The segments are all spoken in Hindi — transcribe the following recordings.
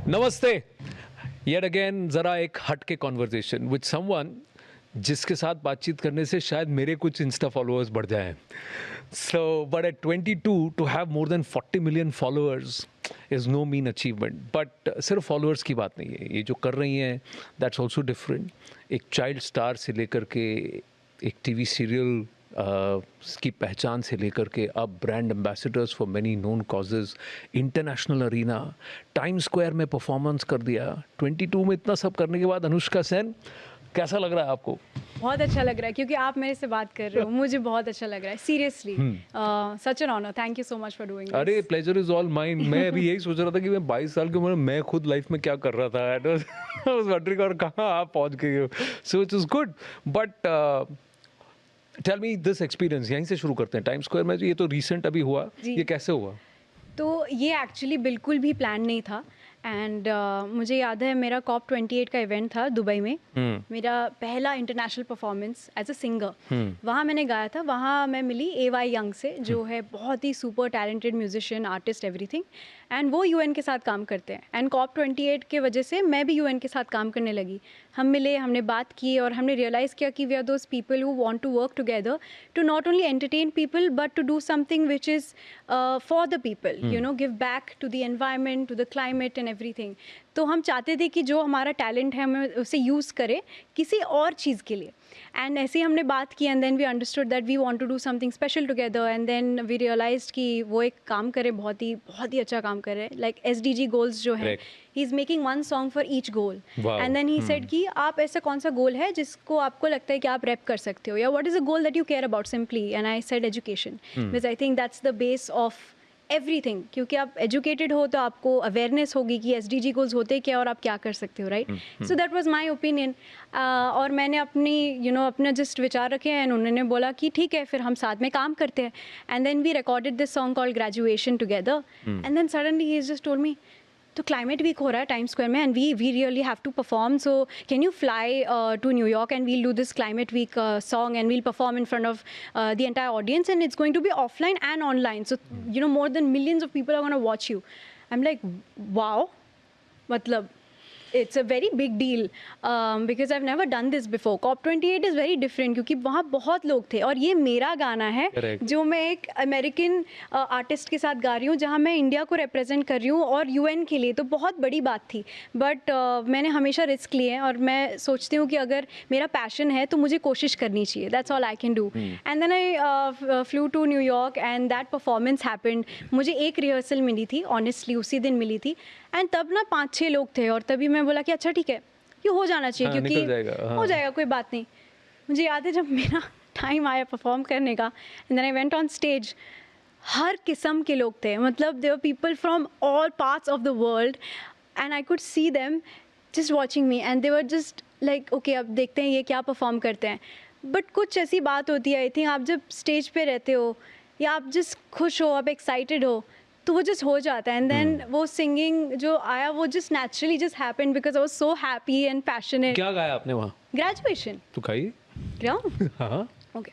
नमस्ते। येट अगेन ज़रा एक हटके कॉन्वर्जेशन विद समवन जिसके साथ बातचीत करने से शायद मेरे कुछ इंस्टा फॉलोअर्स बढ़ जाएं। So but at 22 to have more than 40 million followers is no mean achievement. But सिर्फ फॉलोअर्स की बात नहीं है, ये जो कर रही हैं दैट्स ऑल्सो डिफरेंट। एक चाइल्ड स्टार से लेकर के एक टीवी सीरियल की पहचान से लेकर के अब brand ambassadors for many known causes, international arena, time square में परफॉर्मेंस कर दिया। 22 में इतना सब करने के बाद अनुष्का सेन, कैसा लग रहा है आपको? बहुत अच्छा लग रहा है क्योंकि आप मेरे से बात कर रहे हो, मुझे बहुत अच्छा लग रहा है seriously. Such an honour, thank you so much for doing this. अरे प्लेजर इज ऑल माइन। मैं अभी यही सोच रहा था कि मैं 22 साल की उम्र में मैं खुद लाइफ में क्या कर रहा था। आई वाज वंडरिंग और कहाँ आप पहुँच गए हो। So it is good but tell me this experience. यहीं से शुरू करते हैं। टाइम स्क्वायर में ये तो रिसेंट अभी हुआ, ये कैसे हुआ? तो ये एक्चुअली बिल्कुल भी प्लान नहीं था एंड मुझे याद है मेरा कॉप 28 का इवेंट था दुबई में। मेरा पहला international performance as a singer वहाँ मैंने गाया था। वहाँ मैं मिली AY यंग से, जो है बहुत ही super talented musician, artist, everything. And वो UN के साथ काम करते हैं एंड कॉप 28 के वजह से मैं भी UN के साथ काम करने लगी। हम मिले, हमने बात की और हमने रियलाइज़ किया कि we are those people who want to work together to not only entertain people but to do something which is for the people, you know, give back to the environment, to the climate and everything. तो हम चाहते थे कि जो हमारा टैलेंट है हमें उसे यूज़ करें किसी और चीज़ के लिए। एंड ऐसे ही हमने बात की and then we understood that we want to do something special together and then we realised कि वो एक काम करे, बहुत ही अच्छा काम करे, लाइक SDG गोल्स जो है, he is making one song for each goal. And then he said कि आप ऐसा कौन सा गोल है जिसको आपको लगता है कि आप रैप कर सकते हो, या what is a goal that you care about simply. And I said education, because I think that's the base of everything. क्योंकि आप एजुकेटेड हो तो आपको अवेयरनेस होगी कि SDG गोल्स होते क्या और आप क्या कर सकते हो, right? So that was my opinion. और मैंने अपनी अपना जस्ट विचार रखे एंड उन्होंने बोला कि ठीक है, फिर हम साथ में काम करते हैं। And then we recorded this song called graduation together and then suddenly he just told me, तो क्लाइमेट वीक हो रहा है टाइम स्क्वायर में and we really have to perform, so can you fly to New York and we'll do this climate week song and we'll perform in front of the entire audience and it's going to be offline and online, so more than millions of people are gonna watch you. I am like wow, मतलब it's a very big deal because I've never done this before. COP 28 is very different क्योंकि वहाँ बहुत लोग थे और ये मेरा गाना है जो मैं एक अमेरिकन आर्टिस्ट के साथ गा रही हूँ, जहाँ मैं इंडिया को रिप्रेजेंट कर रही हूँ और UN के लिए, तो बहुत बड़ी बात थी। बट मैंने हमेशा रिस्क लिए हैं और मैं सोचती हूँ कि अगर मेरा पैशन है तो मुझे कोशिश करनी चाहिए। That's all I can do. And then I flew to New York and that performance happened. मुझे एक रिहर्सल मिली थी, ऑनेस्टली उसी दिन मिली थी, एंड तब ना 5-6 लोग थे और तभी मैं बोला कि अच्छा ठीक है, ये हो जाना चाहिए, क्योंकि हो जाएगा, कोई बात नहीं। मुझे याद है जब मेरा टाइम आया परफॉर्म करने का and then I went on stage, हर किस्म के लोग थे, मतलब there were people from all parts of the world and I could see them just watching me and they were just like okay, अब देखते हैं ये क्या परफॉर्म करते हैं। बट कुछ ऐसी बात होती है, आई थिंक आप जब स्टेज पे रहते हो या आप जस्ट खुश हो, आप एक्साइटेड हो, तो वो जस्ट हो जाता है। एंड देन वो सिंगिंग जो आया वो just naturally just happened because I was so happy and passionate. क्या गाया आपने वहाँ? ग्रेजुएशन। तो गाइए। हाँ, okay.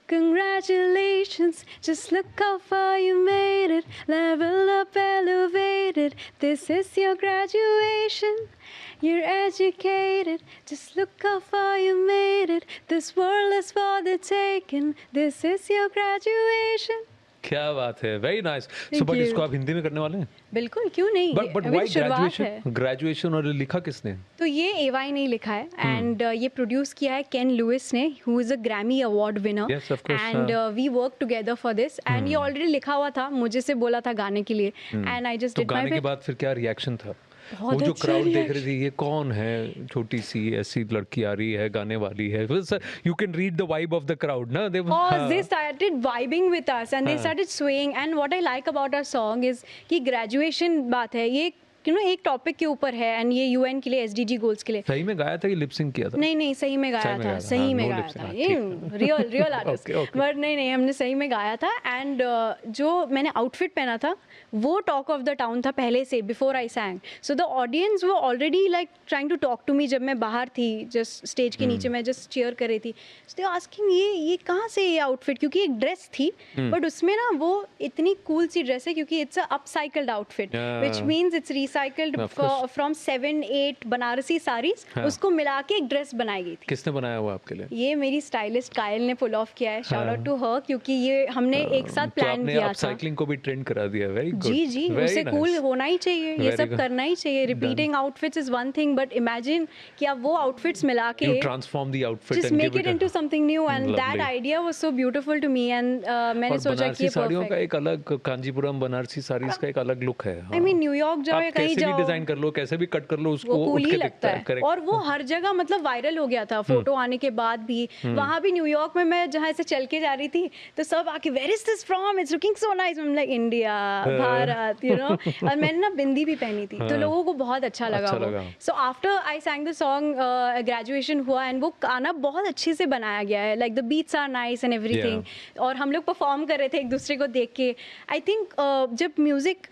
Congratulations, just look how far you made it, level up, elevated, this is your graduation, you're educated, just look how far you made it, this world is for the taking, this is your graduation. क्या बात है, वेरी नाइस। सो बट इसको आप हिंदी में करने वाले हैं? बिल्कुल, क्यों नहीं। But why graduation? ग्रेजुएशन और लिखा किसने? तो ये AY ने लिखा है एंड ये प्रोड्यूस किया है केन लुइस ने, who is a Grammy award winner, and we work together for this. एंड ये ऑलरेडी लिखा हुआ था, मुझे से बोला था गाने के लिए and I just did my best. गाने के बाद फिर क्या रिएक्शन था? वो जो क्राउड देख रही थी, ये कौन है, छोटी सी ऐसी लड़की आ रही है, गाने वाली है, you can read the vibe of the crowd ना। They started vibing with us and they started swaying, and what I like about our song is कि graduation बात है, ये एक टॉपिक के ऊपर है एंड ये UN के लिए, SDG गोल्स के लिए। सही में गाया था कि लिप सिंक किया था? नहीं, सही में गाया था, सही में गाया था, ये रियल आर्टिस्ट। बट नहीं, हमने सही में गाया था। एंड जो मैंने आउटफिट पहना था वो टॉक ऑफ द टाउन था पहले से, before I sang. So the audience वो already like trying to talk to me. जब मैं बाहर थी, जस्ट स्टेज के नीचे मैं जस्ट चीयर कर रही थी, सो दे आस्किंग ये कहाँ से ये आउटफिट, क्योंकि एक ड्रेस थी बट उसमें ना वो इतनी कूल सी ड्रेस है, क्योंकि it's a upcycled outfit, which means it's recycled Of course. From 7-8 Banarasi saris, हाँ। उसको मिला के एक ड्रेस बनाई गई थी। किसने बनाया हुआ आपके लिए? ये मेरी स्टाइलिस्ट कायल ने पुल ऑफ किया है, शाउट हाँ। आउट टू हर, क्योंकि ये हमने एक साथ तो प्लान आपने किया था। अपसाइक्लिंग को भी ट्रेंड करा दिया, वेरी गुड। जी जी, उससे कूल होना ही चाहिए, ये Very सब good. करना ही चाहिए। Repeating outfits is one thing, but imagine कि आप वो आउटफिट्स मिला के You transform the outfit just and make give it it into a something new, and that lovely. idea was so beautiful to me, and मैंने और सोचा कि बनारसी ये साड़ियों का perfect। एक अलग, कांजीपुरम बनारसी साड़ीज का एक अलग लुक है। I mean, न्यूयॉर्क जाओ या आप कहीं कैसे भी जाओ, डिजाइन कर लो, कैसे भी कट कर लो, उसको वो कूल उठ ही के लगता दिखता है। है। करेक्ट। और वो हर जगह मतलब वायरल हो गया था फोटो आने के बाद भी। वहां भी न्यूयॉर्क में मैं जहाँ से चल के जा रही थी, तो सब आके where is this from, it's looking so nice, I am like India, Bharat, you know. और मैंने ना बिंदी भी पहनी थी, तो लोगों को बहुत अच्छा लगा वो। So after I sang the song, graduation हुआ, एंड वो गाना बहुत अच्छे से बनाया गया है, like the beats are nice and everything. और हम लोग परफॉर्म कर रहे थे एक दूसरे को देख के। आई थिंक जब म्यूजिक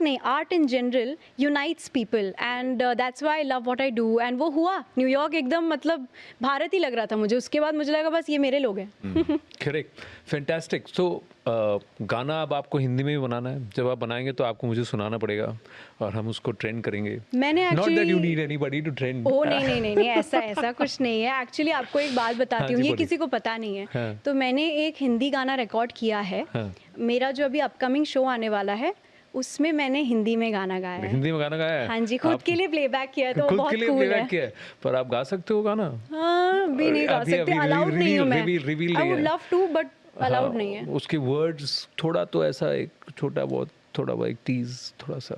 नहीं, art in general unites people, and that's why I love what I do. And वो हुआ, न्यूयॉर्क एकदम मतलब भारत ही लग रहा था मुझे। उसके बाद मुझे लगा बस ये मेरे लोग हैं। Correct, fantastic. सो गाना अब आपको हिंदी में भी बनाना है। जब आप बनाएंगे तो आपको मुझे सुनाना पड़ेगा और हम उसको ट्रेंड करेंगे। मैंने not that you actually- need anybody to trend. ओ नहीं, ऐसा कुछ नहीं है। एक्चुअली आपको एक बात बताती हाँ हूँ, जी, ये बोलिए। किसी को पता नहीं है। हाँ। तो मैंने एक हिंदी गाना रिकॉर्ड किया है। हाँ। मेरा जो अभी अपकमिंग शो आने वाला है, उसमें मैंने हिंदी में गाना गाया है। हिंदी में गाना गाया है? हाँ जी, खुद आप के लिए प्लेबैक किया है, तो वो खुद बहुत के लिए कूल है। प्लेबैक किया है, पर आप गा सकते हो गाना? हाँ, भी नहीं गा अभी- सकते, अभी अलाउड नहीं हूँ मैं। reveal आई नहीं वुड है। लव टू, बट अलाउड हाँ, नहीं है। उसके वर्ड्स थोड़ा तो ऐसा एक छोटा बहुत, थोड़ा बहुत एक टीज, थोड़ा सा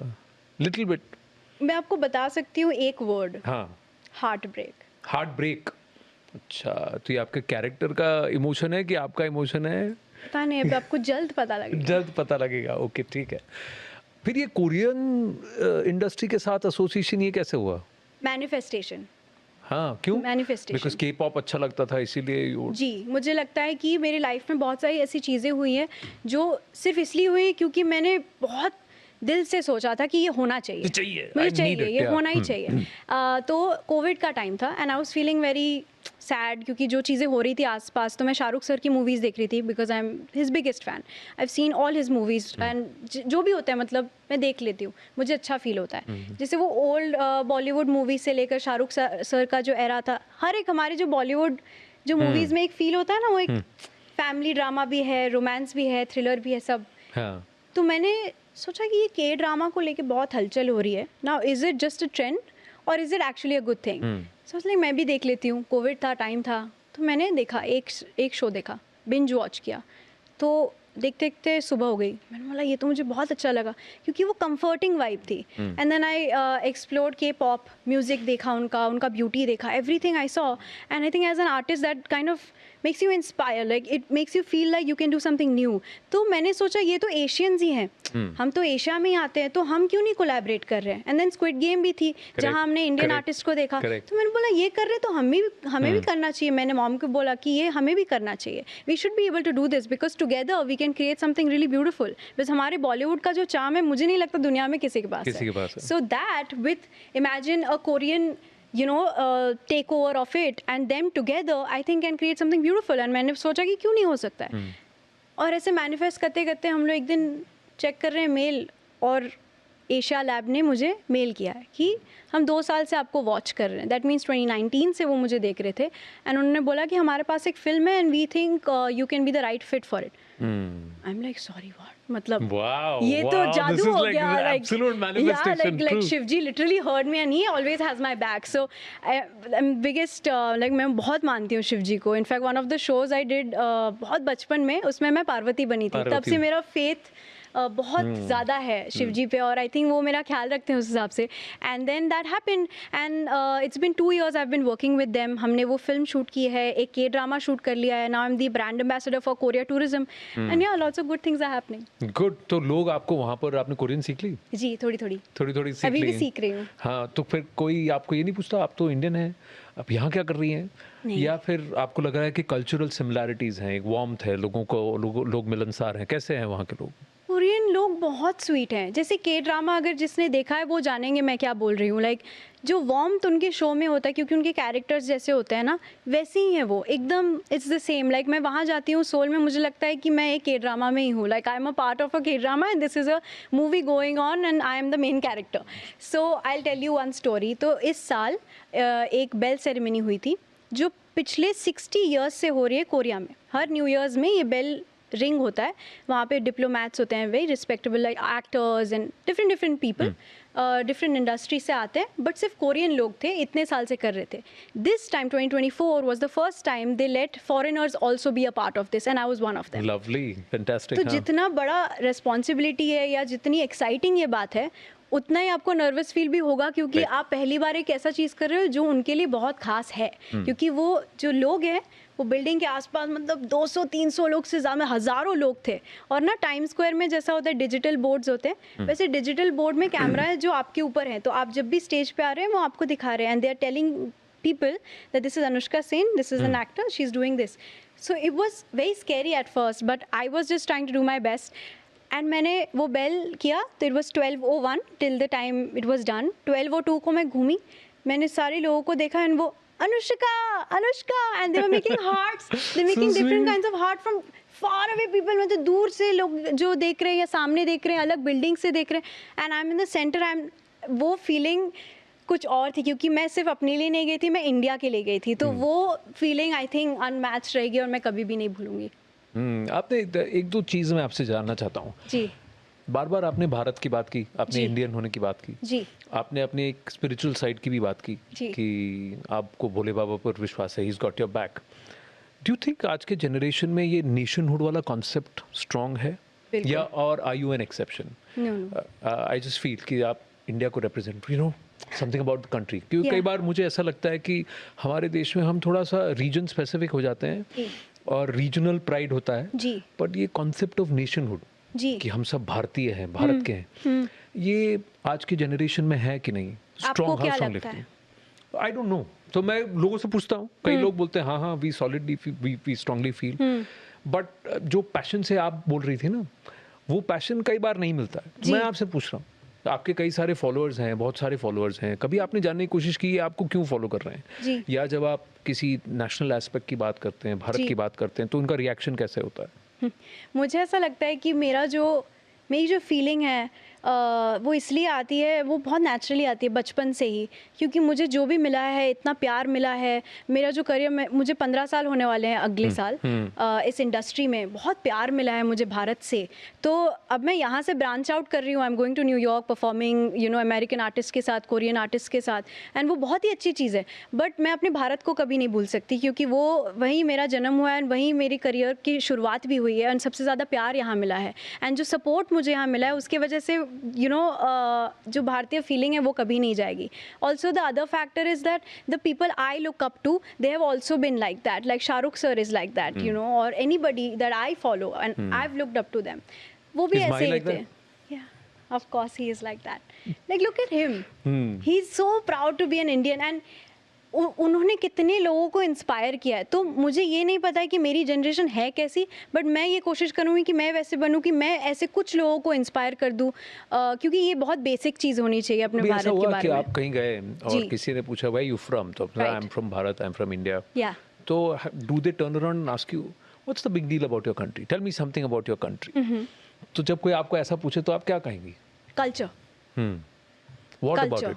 लिटिल बिट। मैं आपको बता सकती हूँ एक वर्ड, हाँ, हार्ट ब्रेक। Heart break. अच्छा, तो ये आपके कैरेक्टर का इमोशन है कि आपका इमोशन है? पता नहीं, अब आपको जल्द पता लगेगा। जल्द पता लगेगा। ओके, ठीक है। फिर ये कोरियन इंडस्ट्री के साथ एसोसिएशन ये कैसे हुआ? मैनिफेस्टेशन। हाँ, क्यों? Manifestation. बिकॉज के पॉप अच्छा लगता था इसीलिए जी, मुझे लगता है कि मेरी लाइफ में बहुत सारी ऐसी चीज़ें हुई हैं जो सिर्फ इसलिए हुई क्योंकि मैंने बहुत दिल से सोचा था कि ये होना चाहिए, चाहिए, मुझे I need चाहिए, it, ये yeah. होना ही चाहिए। तो कोविड का टाइम था, and I was feeling very sad, क्योंकि जो चीज़ें हो रही थी आसपास। तो मैं शाहरुख सर की मूवीज़ देख रही थी, because I am his biggest fan. I have seen all his movies, and जो भी होता है मतलब मैं देख लेती हूँ, मुझे अच्छा फील होता है। जैसे वो ओल्ड बॉलीवुड मूवी से लेकर शाहरुख सर का जो एरा था, हर एक हमारे जो बॉलीवुड जो मूवीज़ में एक फील होता है ना, वो एक फैमिली ड्रामा भी है, रोमांस भी है, थ्रिलर भी है, सब। हाँ, तो मैंने सोचा कि ये के ड्रामा को लेके बहुत हलचल हो रही है ना, is it just a trend और is it actually a good thing. So like मैं भी देख लेती हूँ, कोविड था, टाइम था, तो मैंने देखा, एक शो देखा, बिंज वॉच किया। तो देखते देखते सुबह हो गई, मैंने बोला ये तो मुझे बहुत अच्छा लगा, क्योंकि वो कंफर्टिंग वाइब थी। And then I explored K pop music, देखा उनका ब्यूटी देखा, everything I saw, and I think as an artist that kind of makes you inspire, like it makes you feel like you can do something new. तो मैंने सोचा ये तो एशियंस ही हैं, हम तो एशिया में ही आते हैं, तो हम क्यों नहीं कोलैबोरेट कर रहे हैं। एंड देन स्क्विड गेम भी थी, जहाँ हमने इंडियन आर्टिस्ट को देखा। तो मैंने बोला ये कर रहे तो हमें भी करना चाहिए। मैंने मॉम को बोला कि ये हमें भी करना चाहिए, we should be able to do this, because together we can create something really beautiful. बस हमारे बॉलीवुड का जो चार्म है, मुझे नहीं लगता दुनिया में किसी के पास है। So that with imagine a Korean take over of it, and them together I think can create something beautiful। and मैंने सोचा कि क्यों नहीं हो सकता है। और ऐसे मैनिफेस्ट करते करते हम लोग एक दिन चेक कर रहे हैं मेल, और एशिया लैब ने मुझे मेल किया है कि हम 2 साल से आपको वॉच कर रहे हैं। दैट मीन्स 2019 से वो मुझे देख रहे थे, एंड उन्होंने बोला कि हमारे पास एक फिल्म है and we think you can be the right fit for it. I am like sorry what, मतलब ये तो जादू हो गया, like Shivji literally heard me and he always has my back। so I'm biggest like मैं बहुत मानती हूँ शिवजी को। In fact one of the shows I did बहुत बचपन में, उसमें मैं पार्वती बनी थी, तब से मेरा फेथ बहुत ज़्यादा है शिवजी पे, और आई थिंक वो मेरा ख्याल रखते हैं उस हिसाब से। And then that happened, and it's been 2 years I have been working with them. हमने वो फिल्म शूट की है, एक के ड्रामा शूट कर लिया है, now I am the brand ambassador for Korea tourism, and yeah lots of good things are happening. Good. तो लोग आपको वहाँ पर, आपने कोरियन सीख ली? जी, थोड़ी सीख अभी ली भी सीख रही हूँ। हाँ, तो फिर कोई आपको ये नहीं पूछता आप तो इंडियन हैं, अब यहाँ क्या कर रही हैं? या फिर आपको लग रहा है कि कल्चरल सिमिलैरिटीज हैं, एक वार्मथ है, लोगों को लोग मिलनसार हैं? कैसे हैं वहाँ के लोग? कोरियन लोग बहुत स्वीट हैं, जैसे के ड्रामा अगर जिसने देखा है वो जानेंगे मैं क्या बोल रही हूँ। लाइक जो वार्मथ उनके शो में होता है, क्योंकि उनके कैरेक्टर्स जैसे होते हैं ना, वैसे ही हैं वो एकदम, इट्स द सेम। लाइक मैं वहाँ जाती हूँ सोल में, मुझे लगता है कि मैं एक के ड्रामा में ही हूँ। Like I am a part of a K drama and this is a movie going on and I am the main character. So I tell you one story. तो इस साल एक बेल सेरेमनी हुई थी जो पिछले 60 ईयर्स से हो रही है कोरिया में। हर न्यू ईयर्स में ये बेल रिंग होता है, वहाँ पे डिप्लोमैट्स होते हैं, very respectable like actors and different people different industry से आते हैं, बट सिर्फ कोरियन लोग थे, इतने साल से कर रहे थे। This time 2024 was the first time they let foreigners also be a part of this and I was one of them. Lovely, fantastic. तो जितना बड़ा रिस्पॉन्सिबिलिटी है या जितनी एक्साइटिंग ये बात है, उतना ही आपको नर्वस फील भी होगा, क्योंकि आप पहली बार एक ऐसा चीज़ कर रहे हो जो उनके लिए बहुत खास है। क्योंकि वो जो लोग हैं वो बिल्डिंग के आसपास मतलब 200-300 लोग से ज़्यादा, हज़ारों लोग थे। और ना टाइम स्क्वायर में जैसा होता है डिजिटल बोर्ड्स होते हैं, वैसे डिजिटल बोर्ड में कैमरा है जो आपके ऊपर है, तो आप जब भी स्टेज पे आ रहे हैं वो आपको दिखा रहे हैं and they are telling people that this is Anushka Sen, this is an actor, she's doing this. So it was very scary at first, but I was just trying to do my best. And मैंने वो बेल किया तो it was 12:01 till the time it was done. 12:02 को मैं घूमी, मैंने सारे लोगों को देखा and वो Anushka Anushka and they were making hearts, they were making different kinds of heart from far away people, मतलब दूर से लोग जो देख रहे हैं या सामने देख रहे हैं, अलग बिल्डिंग से देख रहे हैं, and I'm in the center. वो फीलिंग कुछ और थी, क्योंकि मैं सिर्फ अपने लिए नहीं गई थी, मैं इंडिया के लिए गई थी। तो वो फीलिंग आई थिंक अनमैच रहेगी और मैं कभी भी नहीं भूलूंगी। आपने एक दो चीज़ मैं आपसे जानना चाहता हूँ। जी। बार बार आपने भारत की बात की, आपने इंडियन होने की बात की जी। आपने अपने एक स्पिरिचुअल साइड की भी बात की कि आपको भोले बाबा पर विश्वास है, he is got your back. Do you think आज के जनरेशन में ये नेशनहुड वाला कॉन्सेप्ट स्ट्रांग है, या और are you an exception? I just feel कि आप इंडिया को represent, you know, something about the country. क्योंकि कई बार मुझे ऐसा लगता है कि हमारे देश में हम थोड़ा सा रीजन स्पेसिफिक हो जाते हैं और रीजनल प्राइड होता है, बट ये कॉन्सेप्ट ऑफ नेशनहुड कि हम सब भारतीय हैं, भारत के हैं, ये आज की जनरेशन में है कि नहीं? स्ट्रॉन्ग, हाउ स्ट्रॉन्ग लगता है? I don't know. तो मैं लोगों से पूछता हूँ, कई लोग बोलते हैं हाँ हाँ we solidly we strongly feel, but जो पैशन से आप बोल रही थी ना, वो पैशन कई बार नहीं मिलता है। मैं आपसे पूछ रहा हूँ, आपके कई सारे फॉलोअर्स हैं, बहुत सारे फॉलोअर्स हैं, कभी आपने जानने की कोशिश की आपको क्यों फॉलो कर रहे हैं? या जब आप किसी नेशनल एस्पेक्ट की बात करते हैं, भारत की बात करते हैं, तो उनका रिएक्शन कैसे होता है? मुझे ऐसा लगता है कि मेरी जो फीलिंग है वो इसलिए आती है, वो बहुत नेचुरली आती है बचपन से ही, क्योंकि मुझे जो भी मिला है, इतना प्यार मिला है। मेरा जो करियर में, मुझे 15 साल होने वाले हैं अगले साल इस इंडस्ट्री में, बहुत प्यार मिला है मुझे भारत से। तो अब मैं यहाँ से ब्रांच आउट कर रही हूँ, I am going to New York performing, you know, American artist के साथ, कोरियन आर्टिस्ट के साथ, एंड वो बहुत ही अच्छी चीज़ है। बट मैं अपने भारत को कभी नहीं भूल सकती, क्योंकि वो वहीं मेरा जन्म हुआ है, एंड वहीं मेरी करियर की शुरुआत भी हुई है, एंड सबसे ज़्यादा प्यार यहाँ मिला है, एंड जो सपोर्ट मुझे यहाँ मिला है उसकी वजह से यू नो जो भारतीय फीलिंग है वो कभी नहीं जाएगी। Also the other factor is that the people I look up to, they have also been like that, like Shahrukh sir is like that, you know, और anybody that I follow and I have looked up to them, वो भी ऐसे ही थे। Yeah, of course he is like that. Like look at him. He's so proud to be an Indian, and उन्होंने कितने लोगों को इंस्पायर किया है। तो मुझे ये नहीं पता है कि मेरी जनरेशन है कैसी, बट मैं ये कोशिश करूँगी कि मैं वैसे बनूँ कि मैं ऐसे कुछ लोगों को इंस्पायर कर दूँ, क्योंकि ये बहुत बेसिक चीज़ होनी चाहिए अपने भारत के बारे में। आप कहीं गए और किसी ने पूछा भाई यू फ्रॉम, तो I am from Bharat, I am from India, तो do they turn around and ask you what's the big deal about your country, tell me something about your country? तो जब कोई आपको ऐसा पूछे तो आप क्या कहेंगी? Culture. What about it?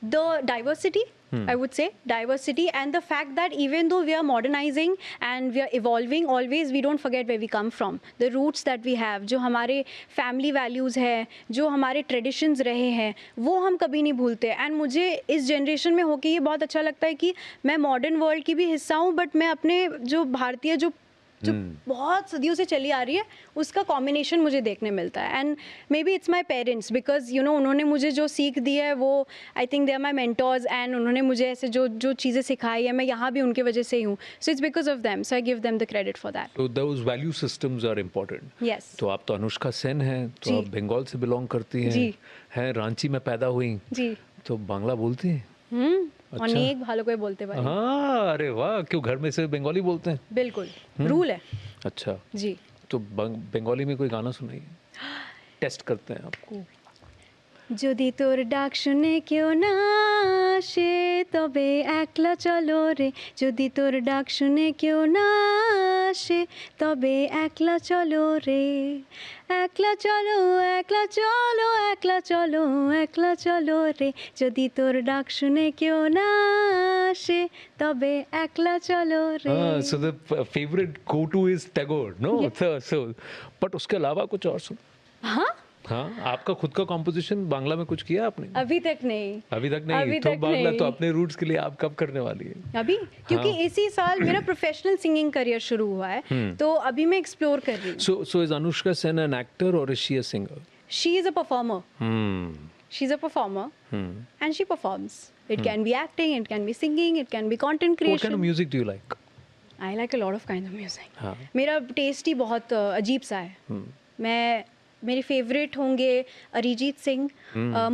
The diversity, I would say diversity, and the fact that even though we are modernizing and we are evolving, always we don't forget where we come from, the roots that we have, जो हमारे family values है, जो हमारे traditions रहे हैं, वो हम कभी नहीं भूलते। and मुझे इस generation में होके ये बहुत अच्छा लगता है कि मैं modern world की भी हिस्सा हूँ, but मैं अपने जो भारतीय जो बहुत सदियों से चली आ रही है उसका कॉम्बिनेशन मुझे देखने मिलता है। And maybe it's my parents, because you know उन्होंने मुझे जो सीख दी है वो, I think they are my mentors, and उन्होंने मुझे ऐसे जो चीज़ें सिखाई है, मैं यहाँ भी उनके वजह से ही हूँ। So it's because of them, so I give them the credit for that. तो those value systems are important. Yes. तो आप तो अनुष्का सेन हैं, तो आप बंगाल से बिलोंग करती हैं, रांची में पैदा हुई जी, तो बांग्ला बोलती हैं? अच्छा। अनेक ভালো করে বলতে পারি। हाँ, अरे वाह, क्यों घर में से बंगाली बोलते हैं? बिल्कुल, रूल है। अच्छा जी। तो बंगाली में कोई गाना सुनाइए। टेस्ट करते हैं आपको। যদি তোর ডাক শুনে কেউ না আসে তবে একলা চলো রে, যদি তোর ডাক শুনে কেউ না আসে তবে একলা চলো রে, একলা চলো একলা চলো একলা চলো একলা চলো রে, যদি তোর ডাক শুনে কেউ না আসে তবে একলা চলো রে। So the favorite go-to is Tagore, no? So but उसके अलावा कुछ और सुन। हाँ, हाँ, आपका खुद का कॉम्पोजिशन बांग्ला में कुछ किया आपने? अभी तक नहीं। अभी तक नहीं। अभी तो तक बांग्ला तो नहीं। अपने रूट्स के लिए आप कब करने वाली है? अभी क्योंकि हाँ। इसी साल मेरा प्रोफेशनल सिंगिंग करियर शुरू हुआ है, तो अभी मैं एक्सप्लोर कर रही हूँ। So is Anushka Sen an actor or is she a singer? She is a performer. She's a performer, and she performs. It can be acting, it can be singing, it can be content What kind of creation. music do you like? I like a lot of kinds of music. हाँ। मेरा टेस्ट ही बहुत अजीब सा है। मैं मेरे फेवरेट होंगे Arijit Singh,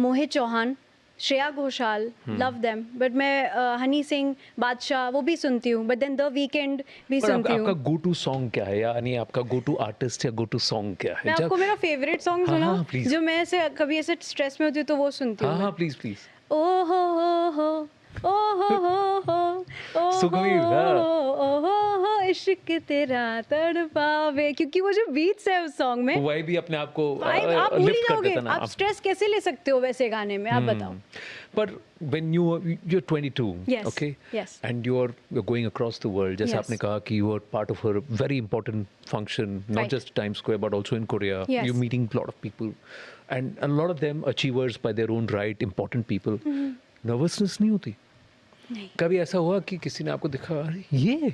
Mohit Chauhan, Shreya Ghoshal, love them, but मैं हनी सिंह, बादशाह वो भी सुनती हूँ, बट देन द वीकेंड भी पर सुनती आपका हूँ। गो टू सॉन्ग क्या है, यानी आपका गो टू आर्टिस्ट या गो टू सॉन्ग क्या है? मैं आपको मेरा फेवरेट सॉन्ग हाँ, सुनाऊं, हाँ, please। जो मैं ऐसे कभी ऐसे स्ट्रेस में होती हूँ तो वो सुनती हूँ हाँ मैं। हाँ प्लीज प्लीज। ओ हो ओ हो सुखवीर, हाँ। हो इश्क तेरा तड़पावे, क्योंकि वो जो बीट्स है उस सॉन्ग में, वही भी अपने आप को आप भूल ही लिफ्ट कर जाओगे। देता ना आप स्ट्रेस कैसे ले सकते हो वैसे गाने में, आप बताओ। But when you're 22, Yes, okay, yes. and you're going across the world, जैसे Yes. आपने कहा कि you are part of a very important function, not Right. just Times Square but also in Korea. Yes. You're meeting a lot of people, and a lot of them achievers by their own right, important people. Nervousness नहीं होती? नहीं। कभी ऐसा हुआ कि किसी ने आपको देखा, अरे ये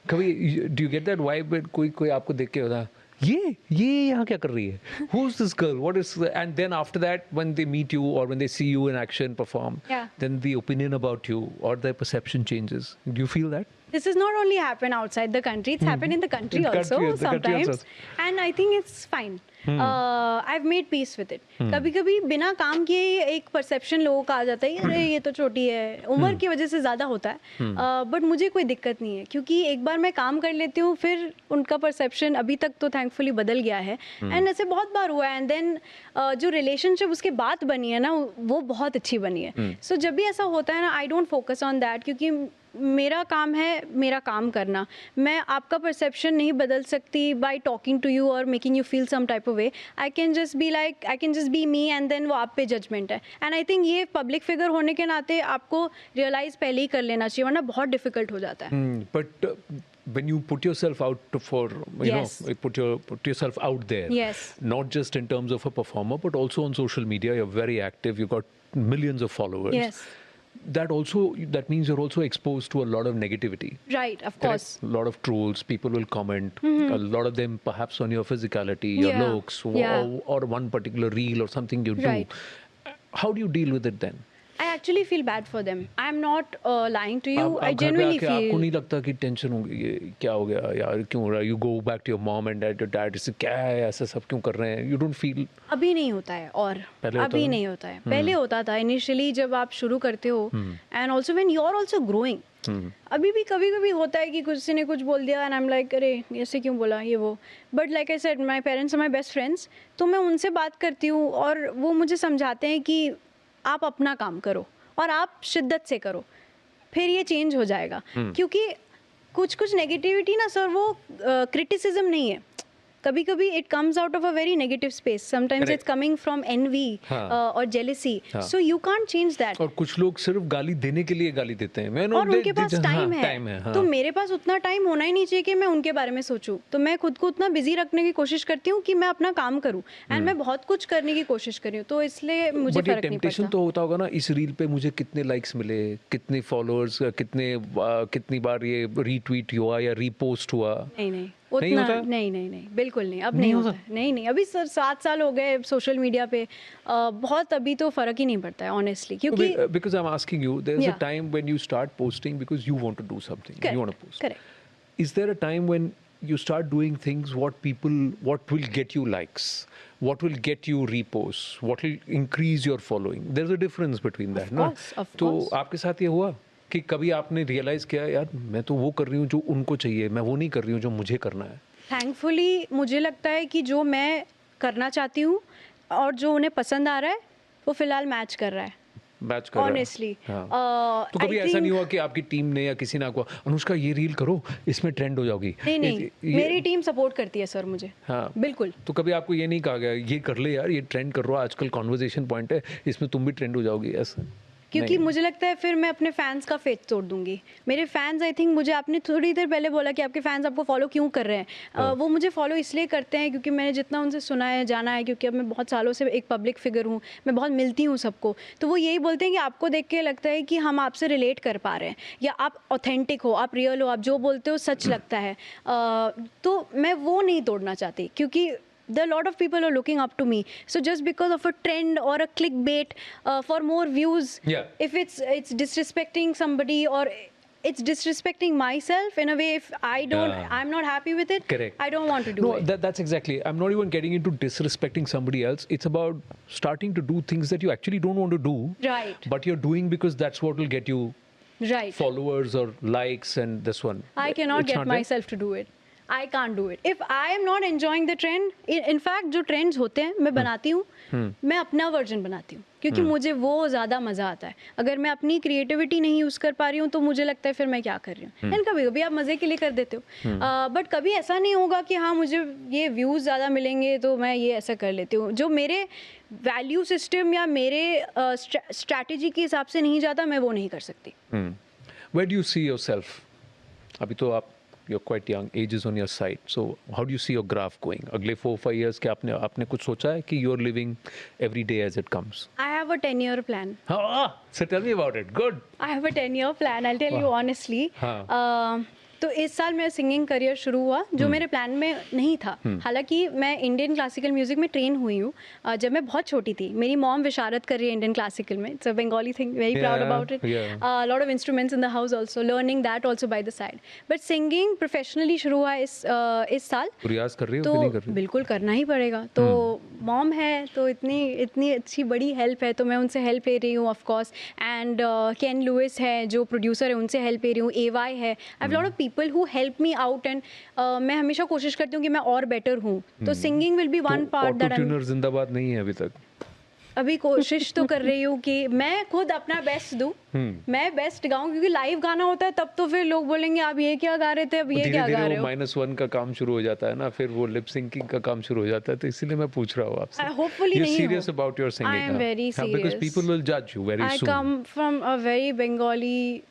कभी do you get that vibe, कोई आपको देख के होता ये यहाँ क्या कर रही है, who is this girl, what is, and then after that when they meet you or when they see you in action perform, Yeah. Then the opinion about you or the perception changes, do you feel that? This has not only happened outside the country, it's happened in the country In the also country, the country sometimes, also. and I think it's fine. I've made peace with it. कभी-कभी बिना काम किए ही एक परसेप्शन लोगों का आ जाता है, अरे ये तो छोटी है, उम्र की वजह से ज़्यादा होता है, बट मुझे कोई दिक्कत नहीं है, क्योंकि एक बार मैं काम कर लेती हूँ फिर उनका परसेप्शन अभी तक तो थैंकफुली बदल गया है, एंड ऐसे बहुत बार हुआ है, एंड देन जो रिलेशनशिप उसके बाद बनी है ना वो बहुत अच्छी बनी है। सो जब भी ऐसा होता है ना, I don't focus on that, क्योंकि मेरा काम है मेरा काम करना। मैं आपका परसेप्शन नहीं बदल सकती बाय टॉकिंग टू यू और making you feel some type of way. I can just be me, and then वो आप पे जजमेंट है। एंड आई थिंक ये पब्लिक फिगर होने के नाते आपको रियलाइज पहले ही कर लेना चाहिए, वरना बहुत डिफिकल्ट हो जाता है। But when you put yourself out for, you Yes. know, put yourself out there, Yes. not just in terms of a performer, but also on social media, you're very active, you've got millions of followers. Yes. That means you're also exposed to a lot of negativity. Right, of Correct? course. A lot of trolls, people will comment, a lot of them perhaps on your physicality, your Yeah. looks, Yeah. or one particular reel or something you do. Right. How do you deal with it then? I actually feel bad for them. I am not lying to you. आप I घर पे genuinely आके आपको feel. नहीं लगता कि टेंशन होगी, ये क्या हो गया यार, क्यों हो रहा है? You go back to your mom and dad, इससे क्या है, ऐसा सब क्यों कर रहे हैं? You don't feel. अभी नहीं होता है, और पहले होता अभी था? नहीं होता है। पहले होता था इनिशियली जब आप शुरू करते हो, and also when you are also growing. अभी भी कभी कभी होता है कि किसी ने कुछ बोल दिया एंड आई एम लाइक अरे ऐसे क्यों बोला ये वो, but like I said my parents are my best friends, तो मैं उनसे बात करती हूँ और वो मुझे समझाते हैं कि आप अपना काम करो और आप शिद्दत से करो, फिर ये चेंज हो जाएगा। क्योंकि कुछ नेगेटिविटी ना सर वो क्रिटिसिज्म नहीं है, कभी कभी it comes out of a very negative space, sometimes Correct. It's coming from envy हाँ. और जेलेसी, हाँ. So you can't change that. और कुछ लोग सिर्फ गाली देने के लिए गाली देते हैं, मैं और उनके पास टाइम है, हाँ. तो मेरे पास उतना टाइम होना ही नहीं चाहिए कि मैं उनके बारे में सोचूं। तो मैं खुद को उतना बिजी रखने की कोशिश करती हूँ कि मैं अपना काम करूँ, एंड मैं बहुत कुछ करने की कोशिश कर रही हूँ, तो इसलिए मुझे बट ये फर्क नहीं टेम्पटेशन पड़ता। तो होता होगा ना, इस रील पे मुझे कितने लाइक्स मिले, कितने फॉलोअर्स, कितनी बार ये रीट्वीट हुआ या रीपोस्ट हुआ। नहीं नहीं उतना होता? नहीं बिल्कुल नहीं, अब नहीं नहीं होता? होता है। नहीं अभी सर 7 साल हो गए सोशल मीडिया पे, बहुत अभी तो फर्क ही नहीं पड़ता है ऑनेस्टली, क्योंकि Because I'm asking you, there's a Yeah. time when you start posting because you want to do something, you want to post. Correct. Is there a time when you start doing things what will get you likes, what will get you reposts, what will increase your following? There's a difference between that, ना? course, of तो course. आपके साथ ये हुआ कि कभी आपने रियलाइज किया यार मैं तो वो कर रही हूँ जो उनको चाहिए, मैं वो नहीं कर रही हूँ जो मुझे करना है? थैंकफुली मुझे लगता है कि जो मैं करना चाहती हूँ और जो उन्हें पसंद आ रहा है वो फिलहाल मैच कर रहा है मैच कर रहा है। ऑनेस्टली। हाँ। तो कभी ऐसा नहीं हुआ कि आपकी टीम ने या किसी ने आपको अनुष्का ये रील करो इसमें ट्रेंड हो जाओगी? नहीं, मेरी टीम सपोर्ट करती है सर मुझे। हाँ बिल्कुल। तो कभी आपको ये नहीं कहा गया ये कर ले यार, ये ट्रेंड कर रहा है आजकल, कॉन्वर्जेशन पॉइंट है, इसमें तुम भी ट्रेंड हो जाओगी ऐसा? क्योंकि मुझे लगता है फिर मैं अपने फैंस का फेथ तोड़ दूंगी। मेरे फैंस आई थिंक, मुझे आपने थोड़ी देर पहले बोला कि आपके फैंस आपको फॉलो क्यों कर रहे हैं, वो मुझे फॉलो इसलिए करते हैं क्योंकि मैंने जितना उनसे सुना है, जाना है, क्योंकि अब मैं बहुत सालों से एक पब्लिक फिगर हूँ, मैं बहुत मिलती हूँ सबको, तो वो यही बोलते हैं कि आपको देख के लगता है कि हम आपसे रिलेट कर पा रहे हैं, या आप ऑथेंटिक हो, आप रियल हो, आप जो बोलते हो सच लगता है। तो मैं वो नहीं तोड़ना चाहती, क्योंकि there are a lot of people are looking up to me, so just because of a trend or a clickbait for more views, Yeah. if it's disrespecting somebody or it's disrespecting myself in a way, if I'm not happy with it, Correct. I don't want to do it. That's exactly, I'm not even getting into disrespecting somebody else. It's about starting to do things that you actually don't want to do, Right. but you're doing because that's what will get you Right. followers or likes, and this one I cannot It's get not there. myself to do it. I can't do it. If I am not enjoying the trend, in fact जो trends होते हैं मैं बनाती हूँ, मैं अपना वर्जन बनाती हूँ, क्योंकि मुझे वो ज़्यादा मज़ा आता है। अगर मैं अपनी क्रिएटिविटी नहीं यूज़ कर पा रही हूँ तो मुझे लगता है फिर मैं क्या कर रही हूँ। एंड कभी कभी आप मज़े के लिए कर देते हो, बट कभी ऐसा नहीं होगा कि हाँ मुझे ये व्यूज़ ज़्यादा मिलेंगे तो मैं ये ऐसा कर लेती हूँ। जो मेरे वैल्यू सिस्टम या मेरे स्ट्रैटेजी के हिसाब से नहीं जाता, मैं वो नहीं कर सकती। Where do you see yourself? अभी तो आप you're quite young, age is on your side, so how do you see your graph going? अगले 4-5 years के आपने कुछ सोचा है कि you're living every day as it comes? I have a 10-year plan. So tell me about it. Good. I have a 10-year plan. I'll tell you honestly. हाँ. तो इस साल मेरा सिंगिंग करियर शुरू हुआ, जो मेरे प्लान में नहीं था। हालांकि मैं इंडियन क्लासिकल म्यूजिक में ट्रेन हुई हूँ जब मैं बहुत छोटी थी। मेरी मॉम विशारद कर रही है इंडियन क्लासिकल में, it's a Bengali thing, very proud about it. Lot of instruments in the house also, learning that also by the side. But singing professionally शुरू हुआ इस साल। रियाज कर रही हो तो कि नहीं कर रही? बिल्कुल करना ही पड़ेगा। तो मॉम है तो इतनी अच्छी बड़ी हेल्प है, तो मैं उनसे हेल्प ले रही हूँ of course. And Ken Lewis है जो प्रोड्यूसर है, उनसे हेल्प ले रही हूँ। AY है, I have lot of people who help me out, and मैं हमेशा कोशिश करती हूँ कि मैं और बेटर हूँ। तो singing will be one part that I auto-tuner जिंदाबाद नहीं है अभी तक? अभी कोशिश तो कर रही हूँ कि मैं खुद अपना बेस्ट दूँ, मैं बेस्ट गाऊँ, क्योंकि लाइव गाना होता है तब तो फिर लोग बोलेंगे आप ये क्या गा रहे थे, अब ये क्या गा रहे हो। -1 का काम शुरू हो जाता है ना, फिर वो लिप सिंकिंग का काम शुरू हो जाता है, तो इसीलिए मैं पूछ रहा हूँ आपसे। Hopefully नहीं हो। You're serious about your singing? I am very serious. Because people will judge you very soon. I come from a very Bengali,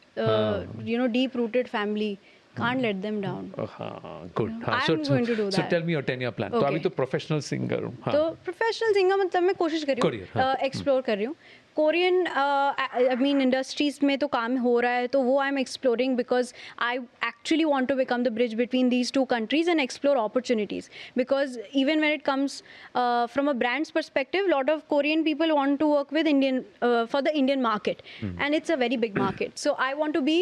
deep-rooted family. Can't let them down. हाँ, good. I'm going to do So that. tell me your 10-year plan. तो Okay. अभी तो प्रोफेशनल सिंगर हूँ। तो प्रोफेशनल सिंगर मतलब मैं कोशिश कर रही हूँ, एक्सप्लोर कर रही हूँ। कोरियन आई मीन इंडस्ट्रीज में तो काम हो रहा है, तो वो I am exploring because I actually want to become the bridge between these two countries and explore opportunities, because even when it comes from a brands perspective, lot of Korean people want to work with Indian for the Indian market, and it's a very big market, so I want to be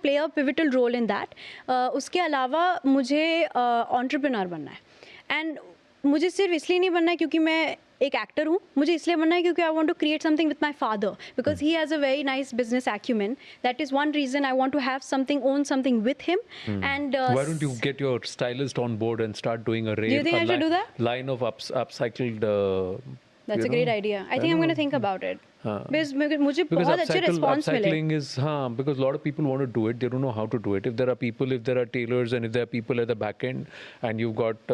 play a pivotal role in that. उसके अलावा मुझे entrepreneur बनना है, and मुझे सिर्फ इसलिए नहीं बनना है क्योंकि मैं एक एक्टर हूँ, मुझे इसलिए बनना है क्योंकि I want to create something with my father, because he has a very nice business acumen. That is one reason I want to have something, own something with him. And why don't you get your stylist on board and start doing a you think I should do that? line of upcycled that's a great idea. I think I'm going to think about it. Because मुझे बहुत अच्छे response मिले. Upcycling is because a lot of people want to do it, they don't know how to do it. If there are tailors and if there are people at the back end and you've got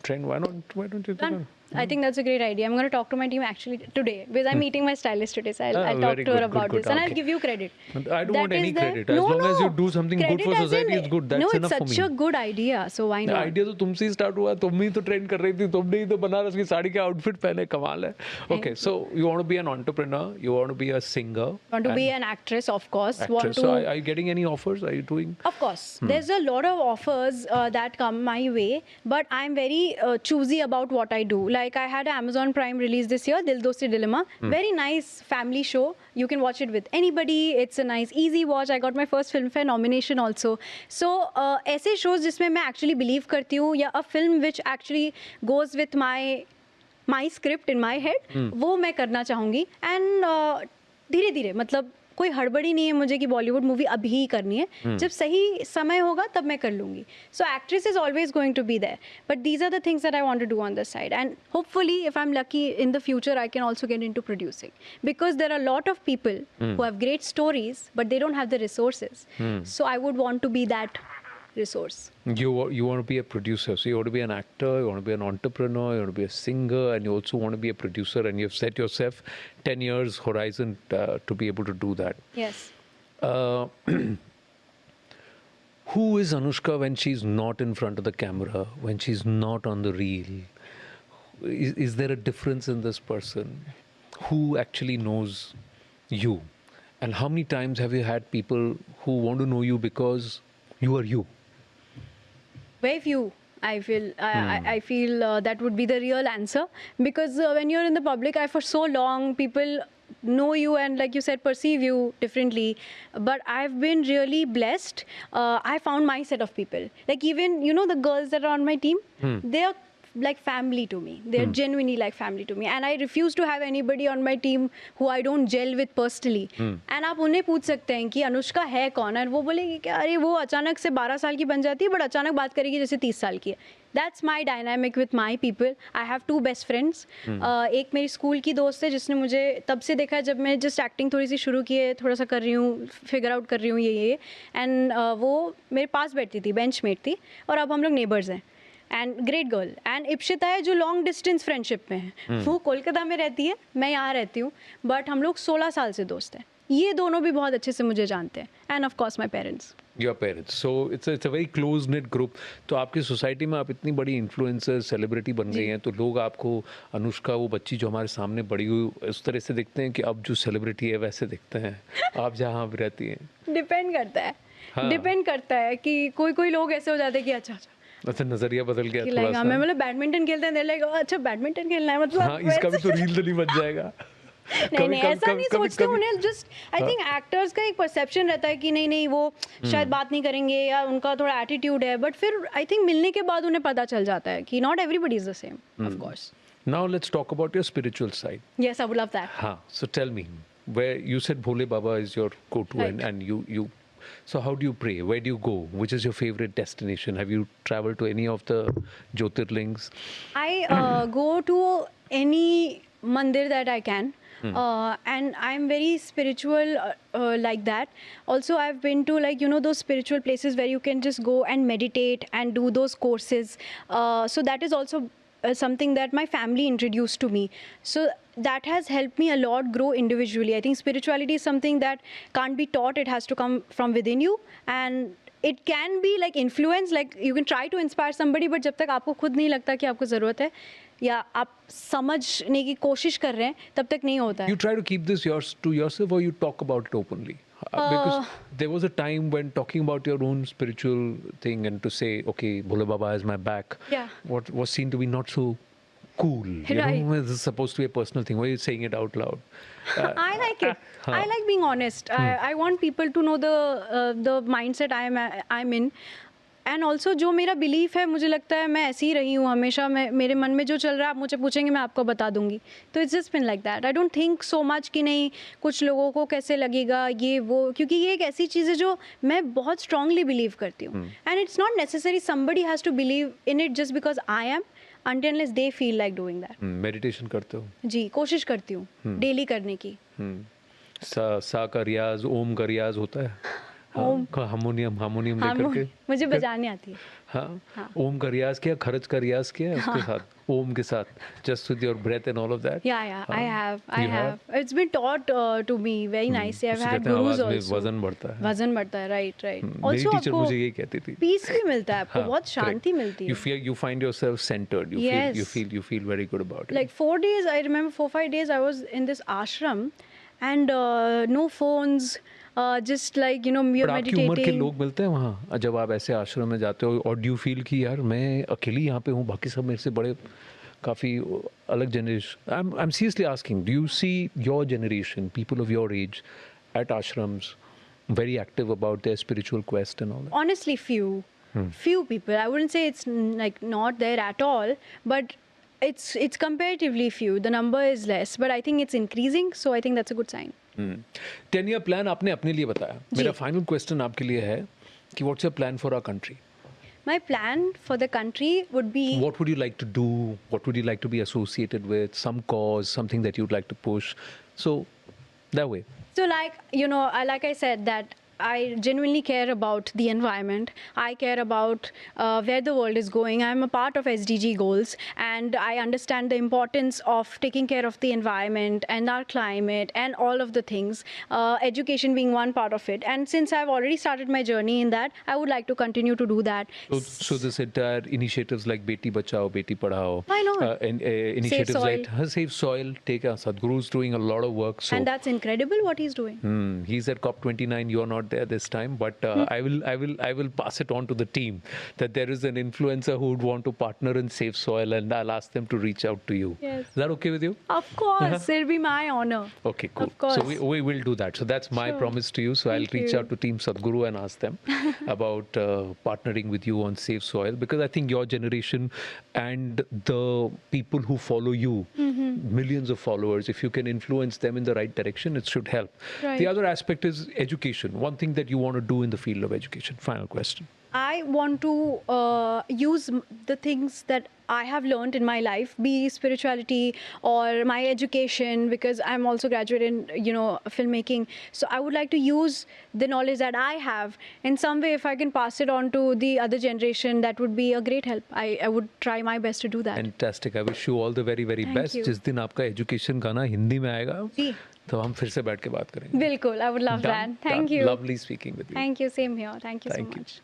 trend, why don't you do that? I think that's a great idea. I'm going to talk to my team actually today because I'm meeting my stylist today, so I'll talk to her about this, and I'll give you credit. I don't want any credit. As long as you do something good for society, it's good. That's enough for me. No, it's such a good idea, so why not? Idea तो तुमसे ही स्टार्ट हुआ, तुम ही तो ट्रेंड कर रही थी, तुमने ही तो बनारस की साड़ी के आउटफिट पहने, कमाल है. Okay, so you want to be an entrepreneur, you want to be a singer, want to be an actress, of course. Actress. So are you getting any offers? Are you doing? Of course, there's a lot of offers that come my way, but I'm very choosy about what I do. Like I had an Amazon Prime release this year, Dil Dosti Dilemma. Very nice family show. You can watch it with anybody. It's a nice, easy watch. I got my first Filmfare nomination also. So ऐसे shows जिसमें मैं actually believe करती हूँ, या a film which actually goes with my script in my head, वो मैं करना चाहूँगी. And धीरे धीरे, मतलब कोई हड़बड़ी नहीं है मुझे कि बॉलीवुड मूवी अभी ही करनी है, जब सही समय होगा तब मैं कर लूँगी. So actress is always going to be there, but these are the things that I want to do on this side, and hopefully if I am lucky in the future I can also get into producing, because there are a lot of people who have great stories but they don't have the resources. So I would want to be that resource. You want to be a producer, so you want to be an actor, you want to be an entrepreneur, you want to be a singer, and you also want to be a producer, and you've set yourself 10 years horizon to be able to do that. Yes. Who is Anushka when she's not in front of the camera, when she's not on the reel? Is there a difference in this person? Who actually knows you? And how many times have you had people who want to know you because you are you? Very few. I feel that would be the real answer, because when you're in the public eye for so long, people know you and, like you said, perceive you differently. But I've been really blessed. I found my set of people. Like, even, you know, the girls that are on my team, they are like family to me. They're genuinely like family to me, and I refuse to have anybody on my team who I don't gel with personally. And आप उन्हें पूछ सकते हैं कि अनुष्का है कौन, और वो बोलेगी कि अरे वो अचानक से 12 साल की बन जाती है, बट अचानक बात करेगी जैसे 30 साल की है. That's my dynamic with my people. I have 2 best friends. एक मेरी स्कूल की दोस्त है जिसने मुझे तब से देखा है जब मैं जस्ट एक्टिंग थोड़ी सी शुरू की है, थोड़ा सा कर रही हूँ, फिगर आउट कर रही हूँ ये, एंड वो मेरे पास बैठती थी, बेंचमेट थी, और अब हम लोग नेबर्स हैं. And great girl. And Ipshita है जो लॉन्ग डिस्टेंस फ्रेंडशिप में है. वो कोलकाता में रहती है, मैं यहाँ रहती हूँ, बट हम लोग 16 साल से दोस्त हैं. ये दोनों भी बहुत अच्छे से मुझे जानते हैं. End of course my parents. Your parents. So it's a very close knit group. तो आपकी सोसाइटी में आप इतनी बड़ी इन्फ्लुएंसर सेलिब्रिटी बन गई हैं, तो लोग आपको अनुष्का, वो बच्ची जो हमारे सामने बड़ी हुई, उस तरह से दिखते हैं कि अब जो सेलिब्रिटी है वैसे दिखते हैं आप जहाँ भी रहती हैं? डिपेंड करता है. हाँ. डिपेंड करता है कि कोई लोग ऐसे हो जाते हैं कि अच्छा नजरिया बदल गया कि थोड़ा सा. मैं मतलब बैडमिंटन खेलते हैं, लाइक अच्छा बैडमिंटन खेलना है, मतलब हाँ, इसका भी तो रील तो नहीं बच जाएगा. नहीं, ऐसा नहीं सोचते. उन्हें जस्ट आई थिंक एक्टर्स का एक परसेप्शन रहता है कि नहीं वो शायद बात नहीं करेंगे, या उनका थोड़ा एटीट्यूड है, बट फिर आई थिंक मिलने के बाद उन्हें पता चल जाता है कि not everybody is the same. Of course. Now let's talk about your spiritual side. Yes, I would love that. हाँ, so tell me, where you said Bhole Baba is your go-to, Right. and you so how do you pray? Where do you go? Which is your favorite destination? Have you traveled to any of the Jyotirlings? I go to any mandir that I can. And I'm very spiritual like that. Also, I've been to, like, you know, those spiritual places where you can just go and meditate and do those courses. So that is also something that my family introduced to me. So that has helped me a lot grow individually. I think spirituality is something that can't be taught. It has to come from within you. And it can be like influence, like you can try to inspire somebody, but जब तक आपको खुद नहीं लगता कि आपको ज़रूरत है या आप समझने की कोशिश कर रहे हैं, तब तक नहीं होता है. You try to keep this to yourself, or you talk about it openly? Because there was a time when talking about your own spiritual thing and to say, okay, Bhole Baba is my back, Yeah. what was seen to be not so cool. You Right. know, this is supposed to be a personal thing. Why are you saying it out loud? I like it. I like being honest. I want people to know the mindset I'm in. And also जो मेरा बिलीफ है, मुझे लगता है मैं ऐसी ही रही हूँ हमेशा. मेरे मन में जो चल रहा है आप मुझे पूछेंगे, मैं आपको बता दूंगी. तो it's just been like that. I don't think so much कि नहीं कुछ लोगों को कैसे लगेगा ये वो, क्योंकि ये एक ऐसी चीज़ है जो मैं बहुत स्ट्रांगली बिलीव करती हूँ. And it's not necessary somebody has to believe in it just because I am, until unless they feel like doing that. Meditation करते हो? जी, कोशिश करती हूँ डेली करने की. सा का रियाज, ओम का रियाज होता है? ओम, हारमोनियम लेकर के मुझे बजाने आती है. हाँ. ओम का रियाज किया, खरज का रियाज किया उसके साथ, ओम के साथ, just with your breath and all of that? Yeah, I have. It's been taught to me very nicely. I've had गurus gurus में also. वजन बढ़ता है. वजन बढ़ता है, right. मेरी Also टीचर मुझे यही कहती थी. पीस भी मिलता है आपको, बहुत शांति मिलती है. You find yourself centered. You feel very good about it. Like 4 days, I remember 4-5 days I was in this ashram, and no phones. Just like, you know, you're पर आपकी उम्र के meditating. लोग मिलते हैं वहाँ जब आप ऐसे आश्रम में जाते हो, और डू फील कि यार मैं अकेली यहाँ पे हूँ, बाकी सब मेरे से बड़े काफ़ी अलग generation? I am seriously asking, do you see your generation, people of your age at ashrams very active about their spiritual quest and all that? Honestly, few people. I wouldn't say it's like not there at all, but it's comparatively few. The number is less, but I think it's increasing, so I think that's a good sign. 10 year plan आपने अपने लिए बताया. मेरा फाइनल क्वेश्चन आपके लिए है कि what's your plan for our country? My plan for the country would be What would you like to do? What would you like to be associated with? Some cause, something that you'd like to push. So that way. so like I said that I genuinely care about the environment. I care about where the world is going. I'm a part of SDG goals, and I understand the importance of taking care of the environment and our climate and all of the things. Education being one part of it. And since I've already started my journey in that, I would like to continue to do that. So this entire initiatives like Beti Bachao, Beti Padhao, Why not? and initiatives Soil. like Save Soil, take Sadhguru's doing a lot of work. So And that's incredible what he's doing. he's at COP29. You're not there this time, but I will pass it on to the team that there is an influencer who would want to partner in Save Soil, and I'll ask them to reach out to you. Yes. Is that okay with you? Of course, it'll be my honor. Okay, cool. Of course. So we will do that. So that's my Sure. promise to you. So I'll Thank reach you. out to Team Sadhguru and ask them about partnering with you on Save Soil, because I think your generation and the people who follow you, millions of followers, if you can influence them in the right direction, it should help. Right. The other aspect is education. One thing that you want to do in the field of education. Final question. I want to use the things that I have learned in my life, be spirituality or my education, because I'm also graduate in filmmaking. So I would like to use the knowledge that I have in some way. If I can pass it on to the other generation, that would be a great help. I would try my best to do that. Fantastic. I wish you all the very Thank best. you. जिस दिन आपका एजुकेशन गाना हिंदी में आएगा जी तो हम फिर से बैठ के बात करेंगे. बिल्कुल, I would love Done? that. Thank Done. you. Lovely speaking with you. Thank you. Same here. Thank you so Thank you. much.